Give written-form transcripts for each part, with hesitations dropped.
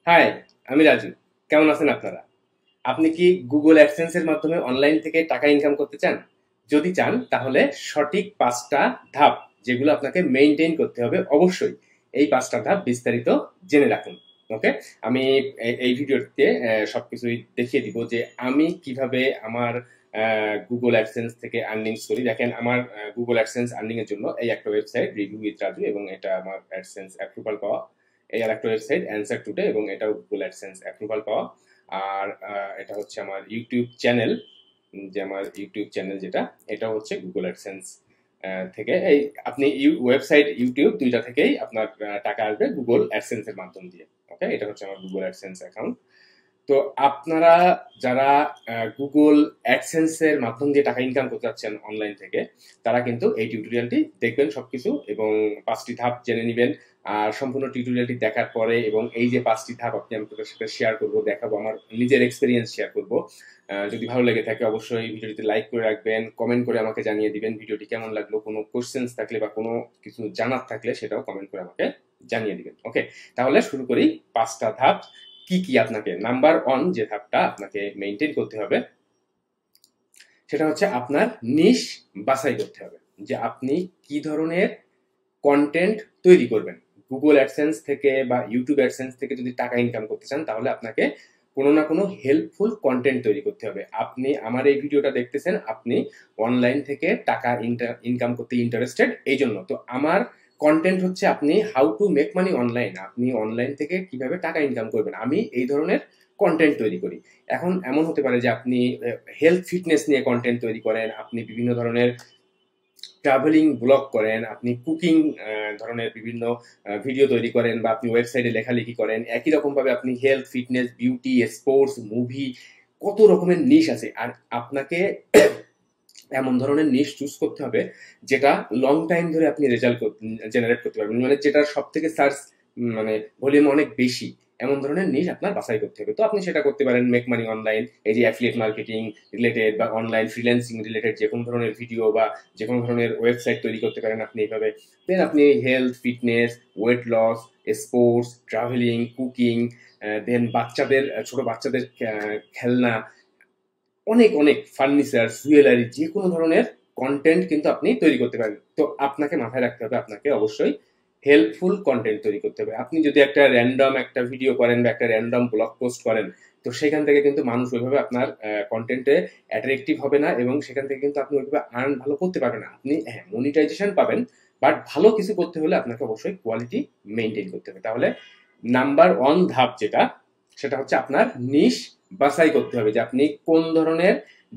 High, আমি রাজু। কেমন আছেন আপনারা? আপনি কি গুগল অ্যাডসেন্স এর মাধ্যমে অনলাইন থেকে টাকা ইনকাম করতে চান? যদি চান তাহলে সঠিক ৫টা ধাপ যেগুলো আপনাকে মেইনটেইন করতে হবে অবশ্যই। এই ৫টা ধাপ বিস্তারিত জেনে রাখুন। ওকে? আমি এই ভিডিওতে সবকিছুই দেখিয়ে দিব যে আমি কিভাবে আমার গুগল অ্যাডসেন্স থেকে আর্নিংস করি। দেখেন আমার গুগল অ্যাডসেন্স আর্নিং এর জন্য এই একটা ওয়েবসাইট রিভিউ উইথ রাজু এবং এটা আমার অ্যাডসেন্স অ্যাপ্রুভাল পাওয়া। এই আর একটা ওয়েবসাইট অ্যান্সার টুডে এবং এটাও গুগল অ্যাডসেন্স অ্যাপ্রুভাল পাওয়া। আর এটা হচ্ছে আমার ইউটিউব চ্যানেল, যে আমার ইউটিউব চ্যানেল যেটা, এটা হচ্ছে গুগল অ্যাডসেন্স থেকে। এই আপনি ওয়েবসাইট ইউটিউব দুইটা থেকেই আপনার টাকা আসবে গুগল অ্যাডসেন্স এর মাধ্যম দিয়ে। ওকে, এটা হচ্ছে আমার গুগল অ্যাডসেন্স অ্যাকাউন্ট। তো আপনারা যারা গুগল অ্যাডসেন্স এর মাধ্যম দিয়ে টাকা ইনকাম করতে যাচ্ছেন অনলাইন থেকে, তারা কিন্তু এই টিউটোরিয়ালটি দেখবেন সবকিছু এবং ৫টি ধাপ জেনে নেবেন। আর সম্পূর্ণ টিউটোরিয়ালটি দেখার পরে এবং এই যে ৫টি ধাপ আপনি আপনাদের সাথে শেয়ার করবো, দেখাবো, আমার নিজের এক্সপিরিয়েন্স শেয়ার করবো। যদি ভালো লেগে থাকে অবশ্যই ভিডিওটিতে লাইক করে রাখবেন, কমেন্ট করে আমাকে জানিয়ে দিবেন ভিডিওটি কেমন লাগলো। কোনো কোশ্চেন্স থাকলে বা কোনো কিছু জানার থাকলে সেটাও কমেন্ট করে আমাকে জানিয়ে দিবেন। ওকে, তাহলে শুরু করি। ৫টা ধাপ কি কি আপনাকে, নাম্বার ওয়ান যে ধাপটা আপনাকে মেনটেন করতে হবে সেটা হচ্ছে আপনার নিশ বাছাই করতে হবে, যে আপনি কি ধরনের কন্টেন্ট তৈরি করবেন। গুগল অ্যাডসেন্স থেকে বা ইউটিউব অ্যাডসেন্স থেকে যদি টাকা ইনকাম করতে চান তাহলে আপনাকে কোনো না কোনো হেল্পফুল কন্টেন্ট তৈরি করতে হবে। আপনি আমার এই ভিডিওটা দেখতেছেন, আপনি অনলাইন থেকে টাকা ইনকাম করতে ইন্টারেস্টেড, এই জন্য তো আমার কন্টেন্ট হচ্ছে আপনি how to make money online, আপনি অনলাইন থেকে কিভাবে টাকা ইনকাম করবেন, আমি এই ধরনের কন্টেন্ট তৈরি করি। এখন এমন হতে পারে যে আপনি হেলথ ফিটনেস নিয়ে কন্টেন্ট তৈরি করেন, আপনি বিভিন্ন ধরনের ট্রাভেলিং ব্লগ করেন, আপনি কুকিং ধরনের বিভিন্ন ভিডিও তৈরি করেন, বা আপনি ওয়েবসাইটে লেখালেখি করেন। একই রকম ভাবে আপনি health fitness beauty sports movie, কত রকমের নিশ আছে। আর আপনাকে এমন ধরনের নিশ চুজ করতে হবে যেটা লং টাইম ধরে আপনি রেজাল্ট জেনারেট করতে পারবেন, মানে যেটার সব থেকে সার্চ মানে ভলিউম অনেক বেশি, এমন ধরনের নিশ আপনার বাছাই করতে হবে। তো আপনি সেটা করতে পারেন মেক মানি অনলাইন, এই যে অ্যাফিলিয়েট মার্কেটিং রিলেটেড বা অনলাইন ফ্রিল্যান্সিং রিলেটেড যে কোনো ধরনের ভিডিও বা যে কোনো ধরনের ওয়েবসাইট তৈরি করতে পারেন আপনি এইভাবে। দেন আপনি health fitness, weight loss, sports, travelling, cooking, then বাচ্চাদের ছোট বাচ্চাদের খেলনা, অনেক অনেক ফার্নিচার, জুয়েলারি, যে কোনো ধরনের কন্টেন্ট কিন্তু আপনি তৈরি করতে পারেন। তো আপনাকে মাথায় রাখতে হবে আপনাকে অবশ্যই হেল্পফুল কন্টেন্ট তৈরি করতে হবে। আপনি যদি একটা র্যান্ডম একটা ভিডিও করেন বা একটা র্যান্ডম ব্লগ পোস্ট করেন, তো সেখান থেকে কিন্তু মানুষ ওইভাবে আপনার কন্টেন্টে অ্যাট্রাকটিভ হবে না এবং সেখান থেকে কিন্তু আপনি ওইভাবে আর্ন ভালো করতে পারবেন না। আপনি হ্যাঁ মনিটাইজেশন পাবেন, বাট ভালো কিছু করতে হলে আপনাকে অবশ্যই কোয়ালিটি মেনটেন করতে হবে। তাহলে নাম্বার ওয়ান ধাপ যেটা, সেটা হচ্ছে আপনার নিশ বাছাই করতে হবে, যে আপনি কোন ধরনের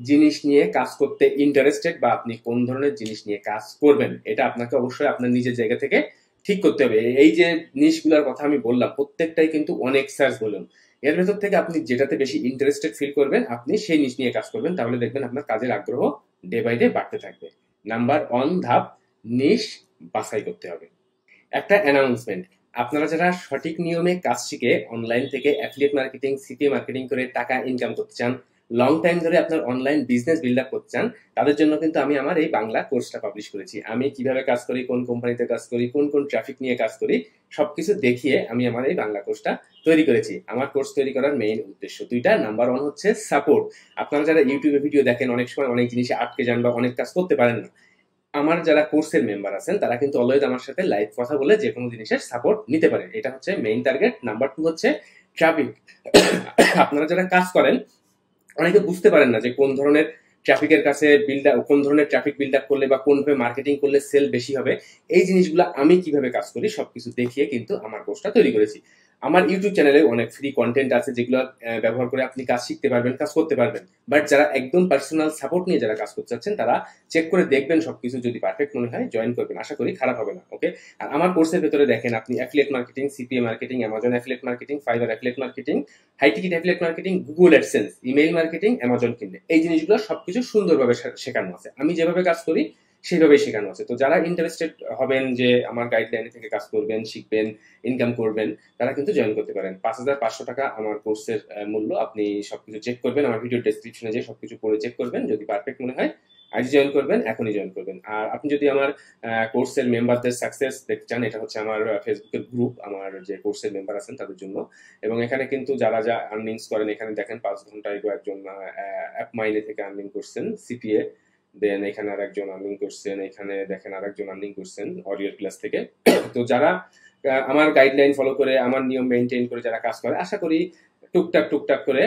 জিনিস নিয়ে কাজ করতে ইন্টারেস্টেড বা আপনি কোন ধরনের জিনিস নিয়ে কাজ করবেন। এটা আপনাকে অবশ্যই আপনার নিজের জায়গা থেকে ঠিক করতে হবে। এই যে নিশগুলোর কথা আমি বললাম প্রত্যেকটাই কিন্তু অনেক সার্চ বলুন, এর ভেতর থেকে আপনি যেটাতে বেশি ইন্টারেস্টেড ফিল করবেন আপনি সেই নিশ নিয়ে কাজ করবেন, তাহলে দেখবেন আপনার কাজের আগ্রহ ডে বাই ডে বাড়তে থাকবে। নাম্বার ওয়ান ধাপ, নিশ বাছাই করতে হবে। একটা অ্যানাউন্সমেন্ট, আপনারা যারা সঠিক নিয়মে কাজ শিখে অনলাইন থেকে অ্যাফিলিয়েট মার্কেটিং সিপিএ মার্কেটিং করে টাকা ইনকাম করতে চান, লং টাইম ধরে আপনার অনলাইন বিজনেস বিল্ড আপ করতে চান, তাদের জন্য কিন্তু আমি আমার এই বাংলা কোর্সটা পাবলিশ করেছি। আমি কিভাবে কাজ করি, কোন কোম্পানিতে কাজ করি, কোন কোন ট্রাফিক নিয়ে কাজ করি, সবকিছু দেখিয়ে আমি আমার এই বাংলা কোর্সটা তৈরি করেছি। আমার কোর্স তৈরি করার মেইন উদ্দেশ্য দুইটা। নাম্বার ওয়ান হচ্ছে সাপোর্ট। আপনারা যারা ইউটিউবে ভিডিও দেখেন অনেক সময় অনেক জিনিসে আটকে যান বা অনেক কাজ করতে পারেন না, আমার যারা কোর্সের মেম্বার আছেন তারা কিন্তু অলওয়েজ আমার সাথে লাইভ কথা বলে যে কোনো জিনিসের সাপোর্ট নিতে পারেন। এটা হচ্ছে মেইন টার্গেট। নাম্বার টু হচ্ছে ট্রাফিক। আপনারা যারা কাজ করেন অনেকে বুঝতে পারেন না যে কোন ধরনের ট্রাফিকের কাছে বিল্ড আপ, কোন ধরনের ট্রাফিক বিল্ড আপ করলে বা কোনভাবে মার্কেটিং করলে সেল বেশি হবে। এই জিনিসগুলো আমি কিভাবে কাজ করি সবকিছু দেখিয়ে কিন্তু আমার কোর্সটা তৈরি করেছি। আমার ইউটিউব চ্যানেলে অনেক ফ্রি কন্টেন্ট আছে যেগুলো ব্যবহার করে আপনি কাজ শিখতে পারবেন, কাজ করতে পারবেন। বাট যারা একদম পার্সোনাল সাপোর্ট নিয়ে যারা কাজ করতে চাচ্ছেন তারা চেক করে দেখবেন সবকিছু, যদি পারফেক্ট মনে হয় জয়েন করবেন, আশা করি খারাপ হবে না। ওকে, আর আমার কোর্সের ভেতরে দেখেন আপনি affiliate marketing, CPA marketing, Amazon affiliate marketing, Fiverr affiliate marketing, high ticket affiliate marketing, Google AdSense, email marketing, Amazon Kindle, এই জিনিসগুলো সবকিছু সুন্দরভাবে শেখানো আছে। আমি যেভাবে কাজ করি সেইভাবেই শেখানো আছে। তো যারা ইন্টারেস্টেড হবেন যে আমার গাইডলাইনে থেকে কাজ করবেন, শিখবেন, ইনকাম করবেন, তারা কিন্তু জয়েন করতে পারেন। ৫,৫০০ টাকা আমার কোর্সের মূল্য। আপনি সবকিছু চেক করবেন, আমার ভিডিও ডেসক্রিপশনে যে সবকিছু পড়ে চেক করবেন, যদি পারফেক্ট মনে হয় আজই জয়েন করবেন, এখনই জয়েন করবেন। আর আপনি যদি আমার কোর্সের মেম্বারদের সাকসেস দেখতে চান, এটা হচ্ছে আমার ফেসবুকের গ্রুপ, আমার যে কোর্সের মেম্বার আছেন তাদের জন্য। এবং এখানে কিন্তু যারা যা আর্নিংস করেন, এখানে দেখেন 5 ঘন্টায় একজন অ্যাপ মাইনে থেকে আর্নিং করছেন সিপিএ, দেন এখানে আর একজন আর্নিং করছেন, এখানে দেখেন আর একজন আর্নিং করছেন অডিও ক্লাস থেকে। তো যারা আমার গাইডলাইন ফলো করে, আমার নিয়ম মেনটেন করে যারা কাজ করে, আশা করি টুকটাক টুকটাক করে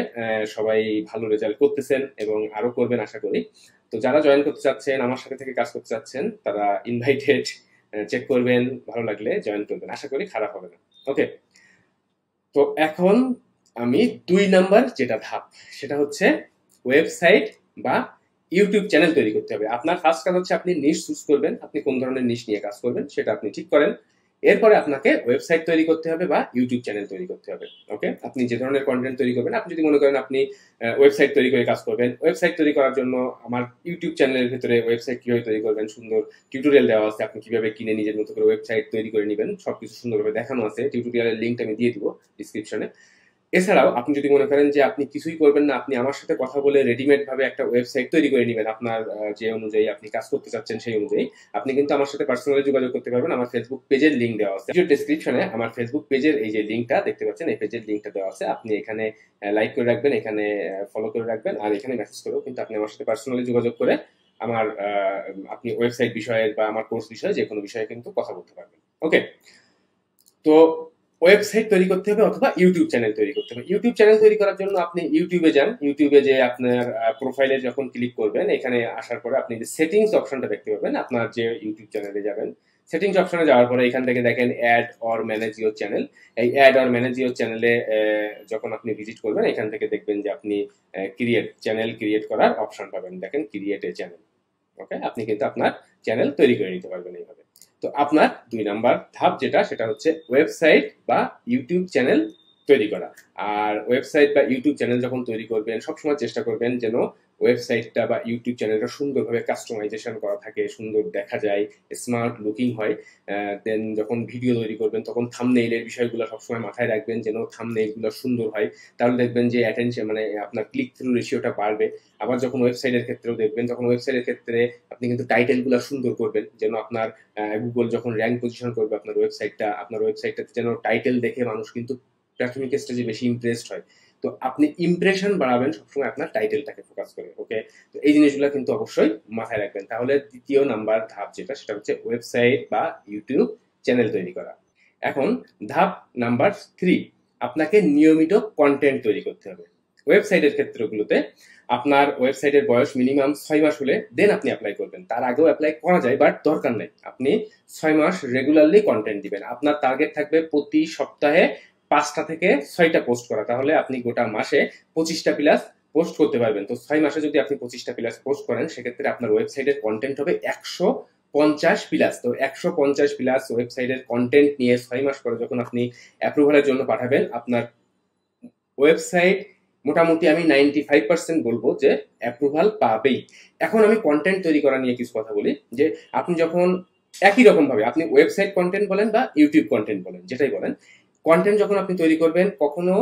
সবাই ভালো রেজাল্ট করতেছেন এবং আরো করবেন আশা করি। তো যারা জয়েন করতে চাচ্ছেন, আমার সাথে থেকে কাজ করতে চাচ্ছেন, তারা ইনভাইটেড, চেক করবেন, ভালো লাগলে জয়েন করবেন, আশা করি খারাপ হবে না। ওকে, তো এখন আমি 2 নাম্বার যেটা ধাপ, সেটা হচ্ছে ওয়েবসাইট বা ইউটিউব চ্যানেল তৈরি করতে হবে। আপনার ফার্স্ট কাজ হচ্ছে আপনি নিশ চুজ করবেন, আপনি কোন ধরনের নিশ নিয়ে কাজ করবেন সেটা আপনি ঠিক করেন। এরপরে আপনাকে ওয়েবসাইট তৈরি করতে হবে বা ইউটিউব চ্যানেল তৈরি করতে হবে। ওকে, আপনি যে ধরনের কন্টেন্ট তৈরি করবেন, আপনি যদি মনে করেন আপনি ওয়েবসাইট তৈরি করে কাজ করবেন, ওয়েবসাইট তৈরি করার জন্য আমার ইউটিউব চ্যানেলের ভিতরে ওয়েবসাইট কিভাবে তৈরি করবেন সুন্দর টিউটোরিয়াল দেওয়া আছে, আপনি কিভাবে কিনে নিজের মতো করে ওয়েবসাইট তৈরি করে নেবেন সবকিছু সুন্দরভাবে দেখানো আছে, টিউটোরিয়ালের লিঙ্ক আমি দিয়ে দিব ডিসক্রিপশনে। এছাড়াও আপনি যদি মনে করেন যে আপনি কিছুই করবেন না, আপনি আমার সাথে কথা বলে রেডিমেড ভাবে একটা ওয়েবসাইট তৈরি করে নেবেন আপনার যে অনুযায়ী আপনি কাজ করতে চাচ্ছেন সেই অনুযায়ী, আপনি কিন্তু আমার সাথে পার্সোনালি যোগাযোগ করতে পারবেন। আমার ফেসবুক পেজের লিঙ্ক দেওয়া আছে ডেসক্রিপশনে, আমার ফেসবুক পেজের এই যে লিঙ্কটা দেখতে পাচ্ছেন, এই পেজের লিঙ্কটা দেওয়া আছে, আপনি এখানে লাইক করে রাখবেন, এখানে ফলো করে রাখবেন, আর এখানে মেসেজ করেও কিন্তু আপনি আমার সাথে পার্সোনালি যোগাযোগ করে আমার আপনি ওয়েবসাইট বিষয়ে বা আমার কোর্স বিষয়ে যে কোনো বিষয়ে কিন্তু কথা বলতে পারবেন। ওকে, তো ওয়েবসাইট তৈরি করতে হবে অথবা ইউটিউব চ্যানেল তৈরি করতে হবে। ইউটিউব চ্যানেল তৈরি করার জন্য আপনি ইউটিউবে যান, ইউটিউবে যে আপনার প্রোফাইলে যখন ক্লিক করবেন, এখানে আসার পরে আপনি যে সেটিংস অপশনটা দেখতে পাবেন, আপনার যে ইউটিউব চ্যানেলে যাবেন, সেটিংস অপশনে যাওয়ার পরে এখান থেকে দেখেন add or manage your channel. এই অ্যাড অর ম্যানেজ ইউর চ্যানেলে যখন আপনি ভিজিট করবেন, এখান থেকে দেখবেন যে আপনি ক্রিয়েট চ্যানেল ক্রিয়েট করার অপশন পাবেন, দেখেন ক্রিয়েট এ চ্যানেল। ওকে, আপনি কিন্তু আপনার চ্যানেল তৈরি করে নিতে পারবেন এইভাবে। তো আপনার 2 নাম্বার ধাপ যেটা, সেটা হচ্ছে ওয়েবসাইট বা ইউটিউব চ্যানেল তৈরি করা। আর ওয়েবসাইট বা ইউটিউব চ্যানেল যখন তৈরি করবেন, সবসময় চেষ্টা করবেন যেন ওয়েবসাইটটা বা ইউটিউব চ্যানেলটা সুন্দরভাবে কাস্টমাইজেশন করা থাকে, সুন্দর দেখা যায়, স্মার্ট লুকিং হয়। দেন যখন ভিডিও তৈরি করবেন তখন থাম্বনেইলের বিষয়গুলো সবসময় মাথায় রাখবেন যেন থাম্বনেইলগুলো সুন্দর হয়, তাহলে দেখবেন যে অ্যাটেনশন মানে আপনার ক্লিক থ্রু রেশিওটা বাড়বে। আবার যখন ওয়েবসাইটের ক্ষেত্রেও দেখবেন, তখন ওয়েবসাইটের ক্ষেত্রে আপনি কিন্তু টাইটেলগুলো সুন্দর করবেন যেন আপনার গুগল যখন র্যাঙ্ক পজিশন করবে আপনার ওয়েবসাইটটাতে যেন টাইটেল দেখে মানুষ কিন্তু প্রাথমিক স্টেজে বেশি ইমপ্রেসড হয়। তো আপনি ইমপ্রেশন বাড়াবেন সবসময় আপনার টাইটেলটাকে ফোকাস করে। ওকে, তো এই জিনিসগুলো কিন্তু অবশ্যই মাথায় রাখবেন। তাহলে 2 নাম্বার ধাপ যেটা, সেটা হচ্ছে ওয়েবসাইট বা ইউটিউব চ্যানেল তৈরি করা। এখন ধাপ নাম্বার 3, আপনাকে নিয়মিত কন্টেন্ট তৈরি করতে হবে। ওয়েবসাইটের ক্ষেত্রগুলোতে আপনার ওয়েবসাইটের বয়স মিনিমাম 6 মাস হলে দেন আপনি অ্যাপ্লাই করবেন, তার আগেও অ্যাপ্লাই করা যায় বাট দরকার নেই। আপনি 6 মাস রেগুলারলি কন্টেন্ট দিবেন। আপনার টার্গেট থাকবে প্রতি সপ্তাহে 5টা থেকে 6টা পোস্ট করা, তাহলে আপনি গোটা মাসে 25টা প্লাস পোস্ট করতে পারবেন। তো 6 মাসে যদি আপনি 25টা প্লাস পোস্ট করেন, সেক্ষেত্রে আপনার ওয়েবসাইটের কন্টেন্ট হবে 150 প্লাস। তো 150 প্লাস ওয়েবসাইটের কন্টেন্ট নিয়ে 6 মাস পরে যখন আপনি অ্যাপ্রুভালের জন্য পাঠাবেন, আপনার ওয়েবসাইট মোটামুটি আমি 95% বলবো যে অ্যাপ্রুভাল পাবেই। এখন আমি কন্টেন্ট তৈরি করা নিয়ে কিছু কথা বলি, যে আপনি যখন একই রকম ভাবে আপনি ওয়েবসাইট কন্টেন্ট বলেন বা ইউটিউব কন্টেন্ট বলেন, যেটাই বলেন, কন্টেন্ট যখন আপনি তৈরি করবেন কখনো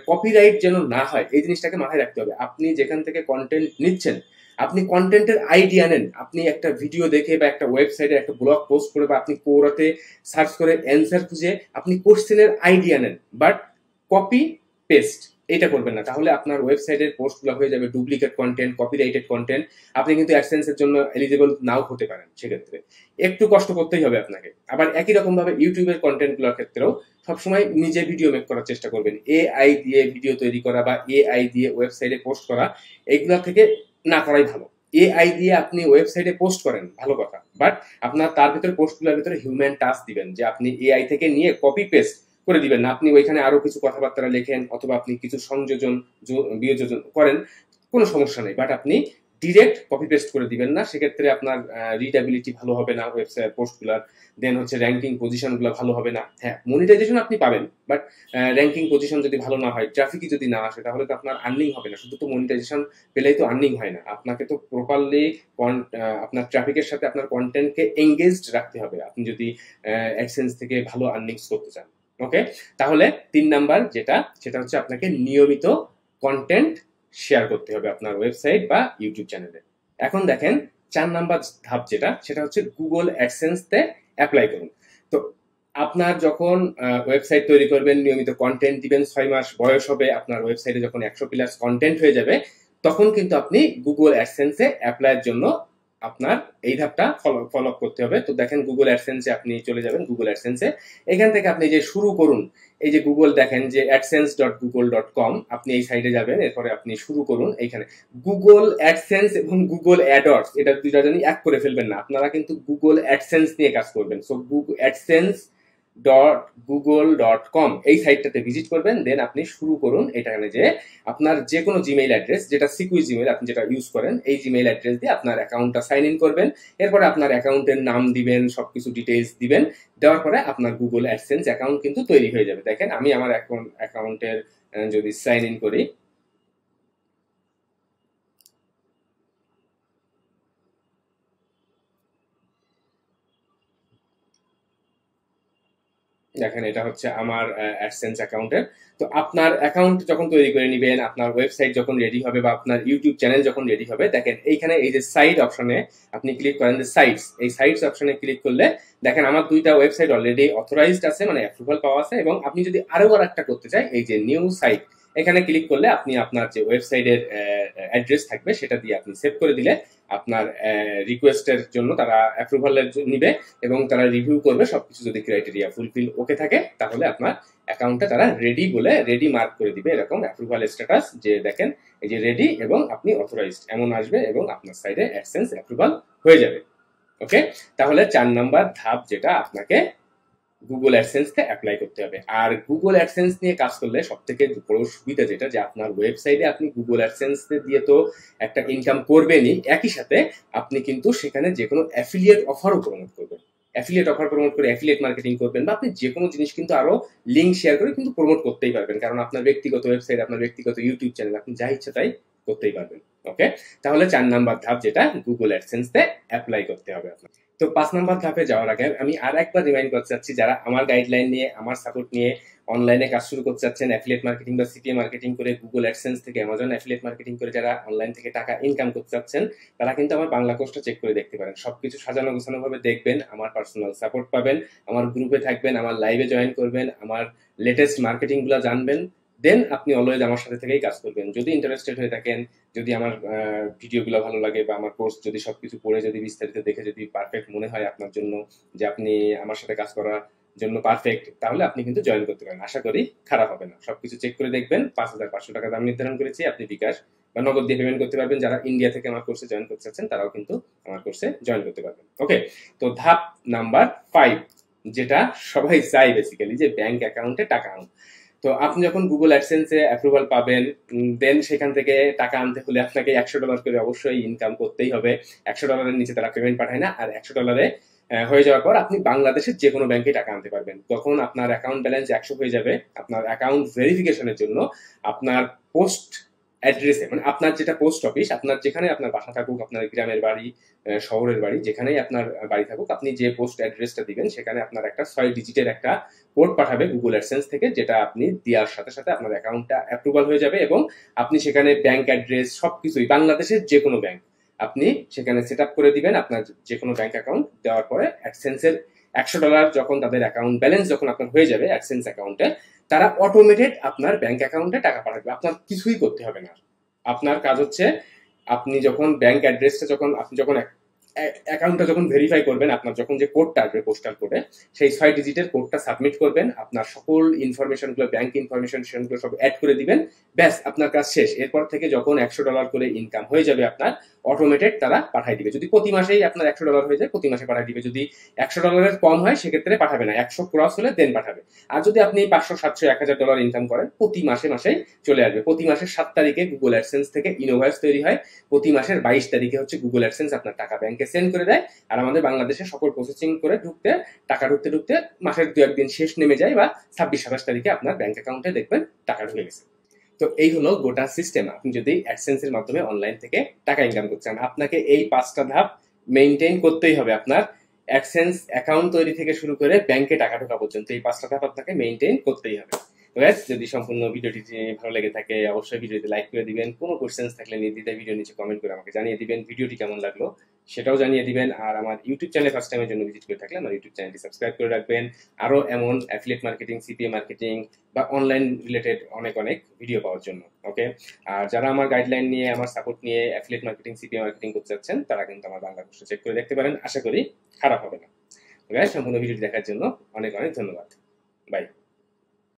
কপিরাইট যেন না হয়, এই জিনিসটাকে মাথায় রাখতে হবে। আপনি যেখান থেকে কন্টেন্ট নিচ্ছেন, আপনি কন্টেন্টের আইডিয়া নেন, আপনি একটা ভিডিও দেখে বা একটা ওয়েবসাইটে একটা ব্লগ পোস্ট করে বা আপনি কোরাতে সার্চ করে অ্যান্সার খুঁজে আপনি কোশ্চেনের আইডিয়া নেন, বাট কপি পেস্ট এটা করবেন না, তাহলে আপনার ওয়েবসাইটের পোস্টগুলো হয়ে যাবে ডুপ্লিকেট কন্টেন্ট, কপিরাইটেড কন্টেন্ট। আপনি কিন্তু অ্যাডসেন্সের জন্য এলিজিবল নাও হতে পারেন, সেক্ষেত্রে একটু কষ্ট করতেই হবে আপনাকে। আবার একই রকম ভাবে ইউটিউবের কন্টেন্টগুলোর ক্ষেত্রেও সবসময় নিজে ভিডিও মেক করার চেষ্টা করবেন। এআই দিয়ে ভিডিও তৈরি করা বা এআই দিয়ে ওয়েবসাইটে পোস্ট করা, এগুলো থেকে না করাই ভালো। এআই দিয়ে আপনি ওয়েবসাইটে পোস্ট করেন ভালো কথা, বাট আপনার তার ভিতরে পোস্টগুলোর ভিতরে হিউম্যান টাচ দিবেন, যে আপনি এআই থেকে নিয়ে কপি পেস্ট করে দিবেন না। আপনি ওইখানে আরো কিছু কথাবার্তা লেখেন অথবা আপনি কিছু সংযোজন বিয়োজন করেন, কোনো সমস্যা নেই, বাট আপনি ডিরেক্ট কপি পেস্ট করে দিবেন না, সেক্ষেত্রে আপনার রিডাবিলিটি ভালো হবে না ওয়েবসাইট পোস্টগুলোর। দেন হচ্ছে র্যাঙ্কিং পজিশনগুলো ভালো হবে না। হ্যাঁ, মনিটাইজেশন আপনি পাবেন, বাট র্যাঙ্কিং পজিশন যদি ভালো না হয়, ট্রাফিকই যদি না আসে, তাহলে তো আপনার আর্নিং হবে না। শুধু তো মনিটাইজেশন পেলেই তো আর্নিং হয় না, আপনাকে তো প্রপারলি আপনার ট্রাফিকের সাথে আপনার কন্টেন্টকে এঙ্গেজড রাখতে হবে আপনি যদি অ্যাডসেন্স থেকে ভালো আর্নিংস করতে চান। ওকে, তাহলে 3 নাম্বার যেটা, সেটা হচ্ছে আপনাকে নিয়মিত কন্টেন্ট শেয়ার করতে হবে আপনার ওয়েবসাইট বা ইউটিউব চ্যানেলে। এখন দেখেন 4 নাম্বার ধাপ যেটা, সেটা হচ্ছে গুগল অ্যাডসেন্স তে অ্যাপ্লাই করুন। তো আপনার যখন ওয়েবসাইট তৈরি করবেন, নিয়মিত কন্টেন্ট দিবেন, 6 মাস বয়স হবে, আপনার ওয়েবসাইটে যখন 100 প্লাস কন্টেন্ট হয়ে যাবে, তখন কিন্তু আপনি গুগল অ্যাডসেন্সে অ্যাপ্লাইয়ের জন্য আপনার এই ধাপটা ফলো আপ করতে হবে। তো দেখেন গুগল অ্যাডসেন্সে আপনি চলে যাবেন, গুগল অ্যাডসেন্সে এখান থেকে আপনি যে শুরু করুন, এই যে গুগল দেখেন যে adsense.google.com, আপনি এই সাইটে যাবেন, এরপরে আপনি শুরু করুন। এইখানে গুগল অ্যাডসেন্স এবং গুগল অ্যাডওয়ার্ডস এটা দুইটা জানি এক করে ফেলবেন না, আপনারা কিন্তু গুগল অ্যাডসেন্স নিয়ে কাজ করবেন। সো adsense.google.com এই সাইটটাতে ভিজিট করবেন, দেন আপনি শুরু করুন। এখানে যে আপনার যে কোনো জিমেইল অ্যাড্রেস, যেটা সিকিউর জিমেইল আপনি যেটা ইউজ করেন, এই জিমেইল অ্যাড্রেস দিয়ে আপনার অ্যাকাউন্টটা সাইন ইন করবেন। এরপরে আপনার অ্যাকাউন্টের নাম দিবেন, সবকিছু ডিটেইলস দিবেন। দেওয়ার পরে আপনার গুগল অ্যাডসেন্স অ্যাকাউন্ট কিন্তু তৈরি হয়ে যাবে। দেখেন আমি আমার অ্যাকাউন্টের যদি সাইন ইন করি, দেখেন এটা হচ্ছে আমার অ্যাডসেন্স অ্যাকাউন্টের। তো আপনার অ্যাকাউন্ট যখন তৈরি করে নেবেন, আপনার ওয়েবসাইট যখন রেডি হবে বা আপনার ইউটিউব চ্যানেল যখন রেডি হবে, দেখেন এইখানে এই যে সাইট অপশনে আপনি ক্লিক করেন, যে সাইটস, এই সাইটস অপশনে ক্লিক করলে দেখেন আমার দুইটা ওয়েবসাইট অলরেডি অথরাইজড আছে, মানে অ্যাপ্রুভাল পাওয়া আছে। এবং আপনি যদি আরো একটা করতে চাই, এই যে নিউ সাইট, এখানে ক্লিক করলে আপনি আপনার যে ওয়েবসাইটের অ্যাড্রেস থাকবে সেটা দিয়ে আপনি সেভ করে দিলে আপনার রিকোয়েস্টের জন্য তারা অ্যাপ্রুভালের নিবে এবং তারা রিভিউ করবে। সবকিছু যদি ক্রাইটেরিয়া ফুলফিল ওকে থাকে, তাহলে আপনার অ্যাকাউন্টটা তারা রেডি বলে রেডি মার্ক করে দিবে, এরকম অ্যাপ্রুভাল স্ট্যাটাস, যে দেখেন এই যে রেডি এবং আপনি অথরাইজড এমন আসবে এবং আপনার সাইডে অ্যাডসেন্স অ্যাপ্রুভাল হয়ে যাবে। ওকে, তাহলে 4 নাম্বার ধাপ যেটা, আপনাকে গুগল অ্যাডসেন্স কে অ্যাপ্লাই করতে হবে। আর গুগল অ্যাডসেন্স নিয়ে কাজ করলে সব থেকে বড় সুবিধা যেটা, যে আপনার ওয়েবসাইটে আপনি গুগল অ্যাডসেন্স দিয়ে তো একটা ইনকাম করবেনই, একই সাথে আপনি কিন্তু সেখানে যে কোনো অ্যাফিলিয়েট অফারও প্রমোট করবেন। অ্যাফিলিয়েট অফার প্রমোট করে অ্যাফিলিয়েট মার্কেটিং করবেন, বা আপনি যে কোনো জিনিস কিন্তু আরো লিঙ্ক শেয়ার করে কিন্তু প্রমোট করতেই পারবেন, কারণ আপনার ব্যক্তিগত ওয়েবসাইট, আপনার ব্যক্তিগত ইউটিউব চ্যানেল, আপনি যা ইচ্ছা তাই করতেই পারবেন। ওকে, তাহলে 4 নাম্বার ধাপ যেটা, গুগল অ্যাডসেন্স তে অ্যাপ্লাই করতে হবে আপনার। তো 5 নাম্বার ধাপে যাওয়ার আগে আমি আর একবার রিমাইন্ড করতে চাচ্ছি, যারা আমার গাইডলাইন নিয়ে, আমার সাপোর্ট নিয়ে অনলাইনে কাজ শুরু করতে চাচ্ছেন, অ্যাফিলিয়েট মার্কেটিং বা সিপিএ মার্কেটিং করে, গুগল অ্যাডসেন্স থেকে, অ্যামাজন অ্যাফিলিয়েট মার্কেটিং করে যারা অনলাইন থেকে টাকা ইনকাম করতে চাচ্ছেন, তারা কিন্তু আমার বাংলা কোর্সটা চেক করে দেখতে পারেন। সবকিছু সাজানো গোছানো ভাবে দেখবেন, আমার পার্সোনাল সাপোর্ট পাবেন, আমার গ্রুপে থাকবেন, আমার লাইভে জয়েন করবেন, আমার লেটেস্ট মার্কেটিং গুলো জানবেন, দেন আপনি অলওয়েজ আমার সাথে থেকেই কাজ করবেন। যদি ইন্টারেস্টেড হয়ে থাকেন, যদি আমার ভিডিওগুলো ভালো লাগে, বা আমার কোর্স যদি সবকিছু পড়ে যদি বিস্তারিত দেখে যদি পারফেক্ট মনে হয় আপনার জন্য, যে আপনি আমার সাথে কাজ করার জন্য পারফেক্ট, তাহলে আপনি কিন্তু জয়েন করতে পারেন। আশা করি খারাপ হবে না। সবকিছু চেক করে দেখবেন। 5,500 টাকা দাম নির্ধারণ করেছি, আপনি বিকাশ বা নগদ দিয়ে পেমেন্ট করতে পারবেন। যারা ইন্ডিয়া থেকে আমার কোর্সে জয়েন করতে চাচ্ছেন, তারাও কিন্তু আমার কোর্সে জয়েন করতে পারবেন। ওকে, তো ধাপ নাম্বার 5, যেটা সবাই চাই বেসিক্যালি, যে ব্যাংক অ্যাকাউন্টে টাকা আনুন। তো আপনি যখন গুগল অ্যাডসেন্সে অ্যাপ্রুভাল পাবেন, দেন সেখান থেকে টাকা আনতে হলে আপনাকে $100 করে অবশ্যই ইনকাম করতেই হবে। $100 নিচে তারা পেমেন্ট পাঠায় না। আর $100 হয়ে যাওয়ার পর আপনি বাংলাদেশের যে কোনো ব্যাংকে টাকা আনতে পারবেন। তখন আপনার অ্যাকাউন্ট ব্যালেন্স 100 হয়ে যাবে। আপনার অ্যাকাউন্ট ভেরিফিকেশনের জন্য আপনার পোস্ট অ্যাড্রেসে, মানে আপনার যেটা পোস্ট অফিস, আপনার যেখানে আপনার বাসা থাকুক, আপনার গ্রামের বাড়ি, শহরের বাড়ি, যেখানেই আপনার বাড়ি থাকুক, আপনি যে পোস্ট অ্যাড্রেসটা দিবেন, সেখানে আপনার একটা 6 ডিজিটের একটা কোড পাঠাবে গুগল অ্যাডসেন্স থেকে, যেটা আপনি দেওয়ার সাথে সাথে আপনার অ্যাকাউন্টটা অ্যাপ্রুভাল হয়ে যাবে এবং আপনি সেখানে ব্যাংক অ্যাড্রেস সবকিছুই, বাংলাদেশের যে কোনো ব্যাংক আপনি সেখানে সেট আপ করে দিবেন। আপনার যে কোনো ব্যাংক অ্যাকাউন্ট দেওয়ার পরে অ্যাডসেন্সের $100 যখন তাদের অ্যাকাউন্ট ব্যালেন্স যখন আপনার হয়ে যাবে অ্যাডসেন্স অ্যাকাউন্টে, তারা অটোমেটেড আপনার ব্যাংক অ্যাকাউন্টে টাকা পাঠাবে। আপনার কিছুই করতে হবে না। আপনার কাজ হচ্ছে, আপনি যখন ব্যাংক অ্যাড্রেসটা আপনি যখন অ্যাকাউন্টটা যখন ভেরিফাই করবেন, আপনার যখন যে কোডটা আসবে পোস্টাল কোডে, সেই 6 ডিজিটের কোডটা সাবমিট করবেন, আপনার সকল ইনফরমেশনগুলো, ব্যাংক ইনফরমেশন সেগুলো সব অ্যাড করে দিবেন, ব্যাস আপনার কাজ শেষ। এরপর থেকে যখন $100 করে ইনকাম হয়ে যাবে আপনার, অটোমেটেড তারা পাঠাই দিবে। যদি প্রতি মাসেই আপনার $100 হয়ে যায়, প্রতি মাসে পাঠাই দিবে। যদি $100 কম হয়, সেক্ষেত্রে পাঠাবে না, 100 ক্রস হলে দেন পাঠাবে। আর যদি আপনি 500, 700, $1,000 ইনকাম করেন, প্রতি মাসে মাসেই চলে আসবে। প্রতি মাসের 7 তারিখে গুগল অ্যাডসেন্স থেকে ইনোভয়েস তৈরি হয়, প্রতি মাসের 22 তারিখে হচ্ছে গুগল অ্যাডসেন্স আপনার টাকা ব্যাংকে সেন্ড করে দেয়। আর আমাদের বাংলাদেশে সকল প্রসেসিং করে টাকা ঢুকতে ঢুকতে মাসের 2-1 দিন শেষ নেমে যায়, বা 26-27 তারিখে আপনার ব্যাংক অ্যাকাউন্টে দেখবেন টাকা ঢুকে গেছে। তো এই হলো গোটা সিস্টেম। আপনি যদি অ্যাডসেন্সের মাধ্যমে অনলাইন থেকে টাকা ইনকাম করতে চান, আপনাকে এই 5টা ধাপ মেইনটেইন করতেই হবে। আপনার অ্যাডসেন্স অ্যাকাউন্ট তৈরি থেকে শুরু করে ব্যাংকে টাকা ঢোকা পর্যন্ত এই 5টা ধাপ আপনাকে মেইনটেইন করতেই হবে। তো guys, যদি সম্পূর্ণ ভিডিওটি ভালো লেগে থাকে অবশ্যই ভিডিওতে লাইক করে দিবেন। কোনো কোশ্চেন্স থাকলে নির্দ্বিধায় ভিডিও নিচে কমেন্ট করে আমাকে জানিয়ে দিবেন। ভিডিওটি কেমন লাগলো সেটাও জানিয়ে দিবেন। আর আমার ইউটিউব চ্যানেলে ফার্স্ট টাইমের জন্য ভিজিট করে থাকলে আমার ইউটিউব চ্যানেলটি সাবস্ক্রাইব করে রাখবেন। আরো এমন অ্যাফিলিয়েট মার্কেটিং, সিপিএ মার্কেটিং বা অনলাইন রিলেটেড অনেক অনেক ভিডিও পাওয়ার জন্য। ওকে, আর যারা আমার গাইডলাইন নিয়ে, আমার সাপোর্ট নিয়ে অ্যাফিলিয়েট মার্কেটিং, সিপিএ মার্কেটিং করতে চাচ্ছেন তারা কিন্তু আমার বাংলা কোর্সটা চেক করে দেখতে পারেন। আশা করি খারাপ হবে না। সম্পূর্ণ ভিডিওটি দেখার জন্য অনেক অনেক ধন্যবাদ। বাই।